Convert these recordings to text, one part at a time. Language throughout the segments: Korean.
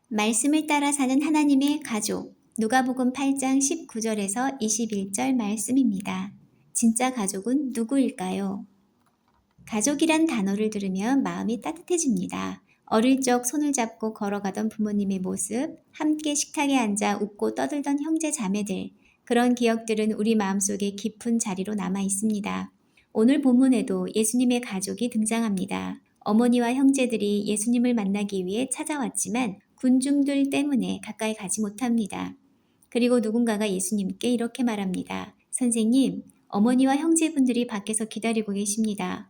말씀을 따라 사는 하나님의 가족. 누가복음 8장 19절에서 21절 말씀입니다. 진짜 가족은 누구일까요? 가족이란 단어를 들으면 마음이 따뜻해집니다. 어릴 적 손을 잡고 걸어가던 부모님의 모습, 함께 식탁에 앉아 웃고 떠들던 형제 자매들, 그런 기억들은 우리 마음속에 깊은 자리로 남아 있습니다. 오늘 본문에도 예수님의 가족이 등장합니다. 어머니와 형제들이 예수님을 만나기 위해 찾아왔지만 군중들 때문에 가까이 가지 못합니다. 그리고 누군가가 예수님께 이렇게 말합니다. 선생님, 어머니와 형제분들이 밖에서 기다리고 계십니다.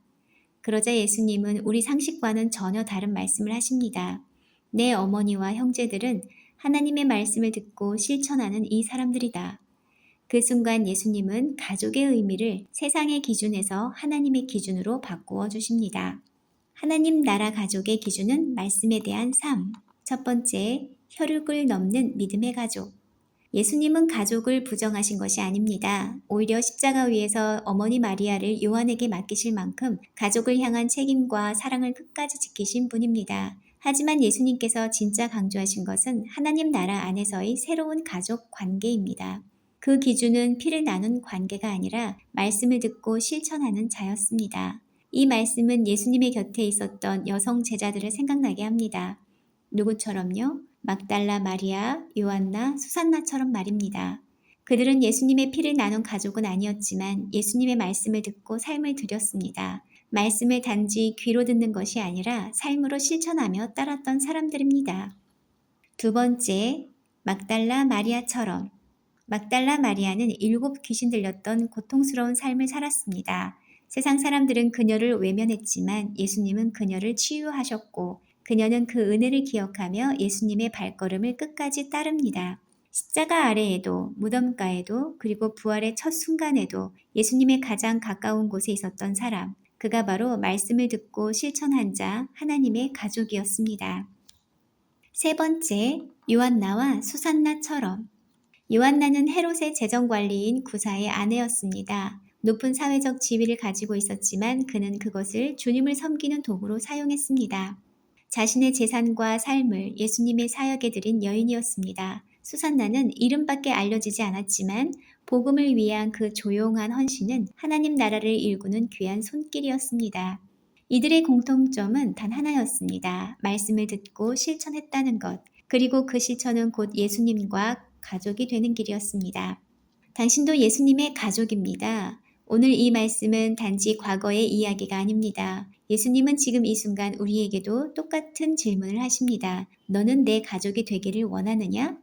그러자 예수님은 우리 상식과는 전혀 다른 말씀을 하십니다. 내 어머니와 형제들은 하나님의 말씀을 듣고 실천하는 이 사람들이다. 그 순간 예수님은 가족의 의미를 세상의 기준에서 하나님의 기준으로 바꾸어 주십니다. 하나님 나라 가족의 기준은 말씀에 대한 삶. 첫 번째, 혈육을 넘는 믿음의 가족. 예수님은 가족을 부정하신 것이 아닙니다. 오히려 십자가 위에서 어머니 마리아를 요한에게 맡기실 만큼 가족을 향한 책임과 사랑을 끝까지 지키신 분입니다. 하지만 예수님께서 진짜 강조하신 것은 하나님 나라 안에서의 새로운 가족 관계입니다. 그 기준은 피를 나눈 관계가 아니라 말씀을 듣고 실천하는 자였습니다. 이 말씀은 예수님의 곁에 있었던 여성 제자들을 생각나게 합니다. 누구처럼요? 막달라 마리아, 요한나, 수산나처럼 말입니다. 그들은 예수님의 피를 나눈 가족은 아니었지만 예수님의 말씀을 듣고 삶을 드렸습니다. 말씀을 단지 귀로 듣는 것이 아니라 삶으로 실천하며 따랐던 사람들입니다. 두 번째, 막달라 마리아처럼. 막달라 마리아는 7 귀신 들렸던 고통스러운 삶을 살았습니다. 세상 사람들은 그녀를 외면했지만 예수님은 그녀를 치유하셨고 그녀는 그 은혜를 기억하며 예수님의 발걸음을 끝까지 따릅니다. 십자가 아래에도 무덤가에도 그리고 부활의 첫 순간에도 예수님의 가장 가까운 곳에 있었던 사람, 그가 바로 말씀을 듣고 실천한 자 하나님의 가족이었습니다. 세 번째, 요한나와 수산나처럼. 요한나는 헤롯의 재정관리인 구사의 아내였습니다. 높은 사회적 지위를 가지고 있었지만 그는 그것을 주님을 섬기는 도구로 사용했습니다. 자신의 재산과 삶을 예수님의 사역에 드린 여인이었습니다. 수산나는 이름밖에 알려지지 않았지만 복음을 위한 그 조용한 헌신은 하나님 나라를 일구는 귀한 손길이었습니다. 이들의 공통점은 단 하나였습니다. 말씀을 듣고 실천했다는 것, 그리고 그 실천은 곧 예수님과 가족이 되는 길이었습니다. 당신도 예수님의 가족입니다. 오늘 이 말씀은 단지 과거의 이야기가 아닙니다. 예수님은 지금 이 순간 우리에게도 똑같은 질문을 하십니다. 너는 내 가족이 되기를 원하느냐?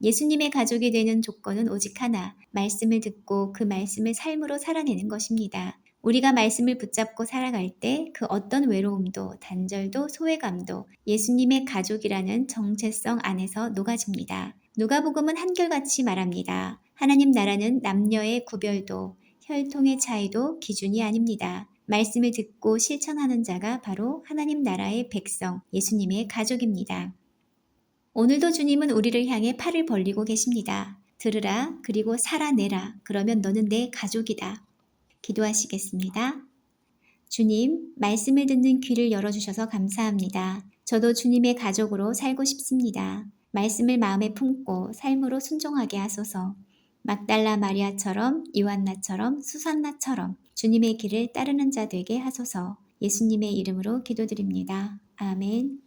예수님의 가족이 되는 조건은 오직 하나, 말씀을 듣고 그 말씀을 삶으로 살아내는 것입니다. 우리가 말씀을 붙잡고 살아갈 때 그 어떤 외로움도 단절도 소외감도 예수님의 가족이라는 정체성 안에서 녹아집니다. 누가복음은 한결같이 말합니다. 하나님 나라는 남녀의 구별도 혈통의 차이도 기준이 아닙니다. 말씀을 듣고 실천하는 자가 바로 하나님 나라의 백성, 예수님의 가족입니다. 오늘도 주님은 우리를 향해 팔을 벌리고 계십니다. 들으라, 그리고 살아내라. 그러면 너는 내 가족이다. 기도하시겠습니다. 주님, 말씀을 듣는 귀를 열어주셔서 감사합니다. 저도 주님의 가족으로 살고 싶습니다. 말씀을 마음에 품고 삶으로 순종하게 하소서. 막달라 마리아처럼, 요한나처럼, 수산나처럼 주님의 길을 따르는 자 되게 하소서. 예수님의 이름으로 기도드립니다. 아멘.